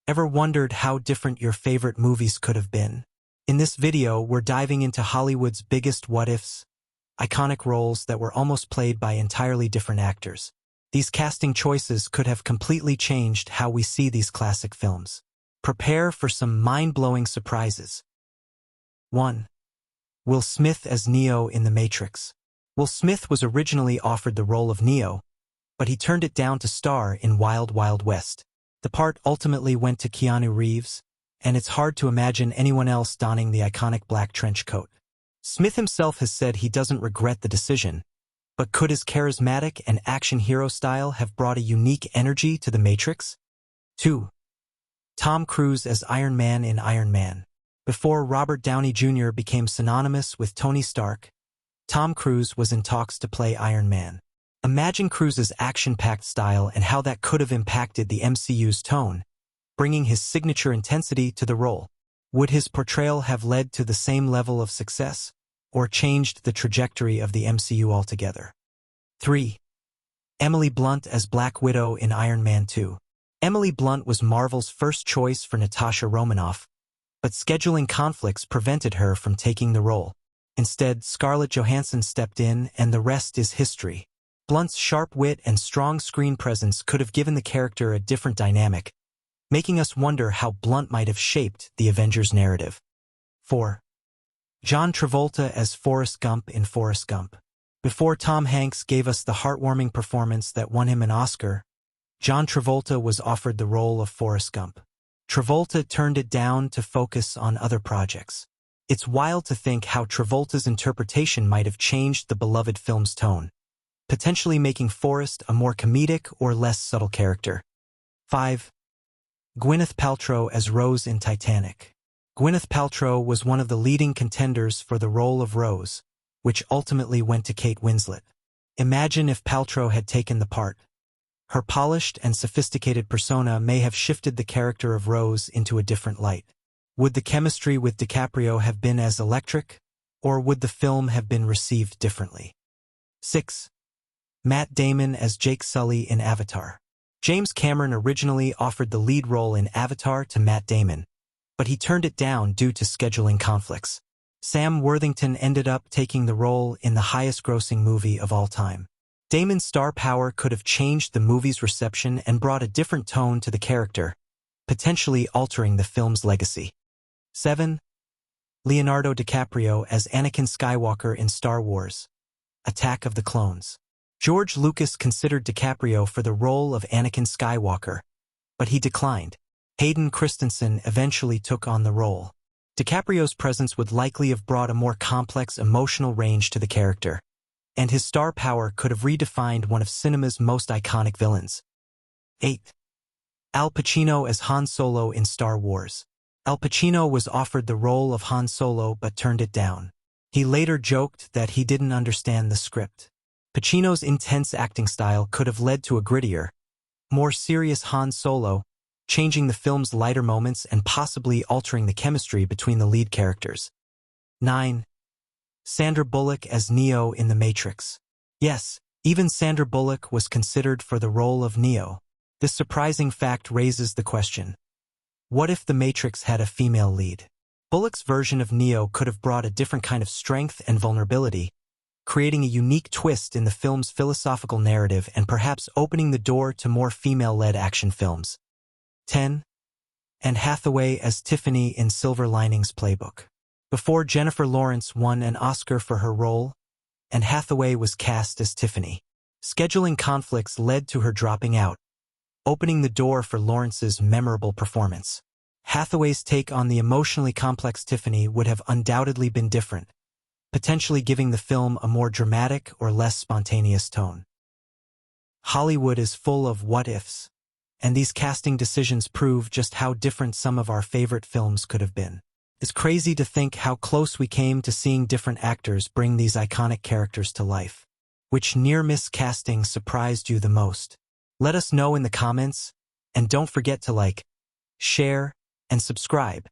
Ever wondered how different your favorite movies could have been? In this video, we're diving into Hollywood's biggest what-ifs, iconic roles that were almost played by entirely different actors. These casting choices could have completely changed how we see these classic films. Prepare for some mind-blowing surprises. 1. Will Smith as Neo in The Matrix. Will Smith was originally offered the role of Neo, but he turned it down to star in Wild Wild West. The part ultimately went to Keanu Reeves, and it's hard to imagine anyone else donning the iconic black trench coat. Smith himself has said he doesn't regret the decision, but could his charismatic and action hero style have brought a unique energy to The Matrix? 2. Tom Cruise as Iron Man in Iron Man. Before Robert Downey Jr. became synonymous with Tony Stark, Tom Cruise was in talks to play Iron Man. Imagine Cruise's action-packed style and how that could have impacted the MCU's tone, bringing his signature intensity to the role. Would his portrayal have led to the same level of success, or changed the trajectory of the MCU altogether? 3. Emily Blunt as Black Widow in Iron Man 2. Emily Blunt was Marvel's first choice for Natasha Romanoff, but scheduling conflicts prevented her from taking the role. Instead, Scarlett Johansson stepped in, and the rest is history. Blunt's sharp wit and strong screen presence could have given the character a different dynamic, making us wonder how Blunt might have shaped the Avengers narrative. 4. John Travolta as Forrest Gump in Forrest Gump. Before Tom Hanks gave us the heartwarming performance that won him an Oscar, John Travolta was offered the role of Forrest Gump. Travolta turned it down to focus on other projects. It's wild to think how Travolta's interpretation might have changed the beloved film's tone, potentially making Forrest a more comedic or less subtle character. 5. Gwyneth Paltrow as Rose in Titanic. Gwyneth Paltrow was one of the leading contenders for the role of Rose, which ultimately went to Kate Winslet. Imagine if Paltrow had taken the part. Her polished and sophisticated persona may have shifted the character of Rose into a different light. Would the chemistry with DiCaprio have been as electric, or would the film have been received differently? 6. Matt Damon as Jake Sully in Avatar. James Cameron originally offered the lead role in Avatar to Matt Damon, but he turned it down due to scheduling conflicts. Sam Worthington ended up taking the role in the highest-grossing movie of all time. Damon's star power could have changed the movie's reception and brought a different tone to the character, potentially altering the film's legacy. 7. Leonardo DiCaprio as Anakin Skywalker in Star Wars: Attack of the Clones. George Lucas considered DiCaprio for the role of Anakin Skywalker, but he declined. Hayden Christensen eventually took on the role. DiCaprio's presence would likely have brought a more complex emotional range to the character, and his star power could have redefined one of cinema's most iconic villains. 8. Al Pacino as Han Solo in Star Wars. Al Pacino was offered the role of Han Solo but turned it down. He later joked that he didn't understand the script. Pacino's intense acting style could have led to a grittier, more serious Han Solo, changing the film's lighter moments and possibly altering the chemistry between the lead characters. 9. Sandra Bullock as Neo in The Matrix. Yes, even Sandra Bullock was considered for the role of Neo. This surprising fact raises the question: what if The Matrix had a female lead? Bullock's version of Neo could have brought a different kind of strength and vulnerability, creating a unique twist in the film's philosophical narrative and perhaps opening the door to more female-led action films. 10. Anne Hathaway as Tiffany in Silver Linings Playbook. Before Jennifer Lawrence won an Oscar for her role, Anne Hathaway was cast as Tiffany. Scheduling conflicts led to her dropping out, opening the door for Lawrence's memorable performance. Hathaway's take on the emotionally complex Tiffany would have undoubtedly been different, potentially giving the film a more dramatic or less spontaneous tone. Hollywood is full of what-ifs, and these casting decisions prove just how different some of our favorite films could have been. It's crazy to think how close we came to seeing different actors bring these iconic characters to life. Which near-miss casting surprised you the most? Let us know in the comments, and don't forget to like, share, and subscribe.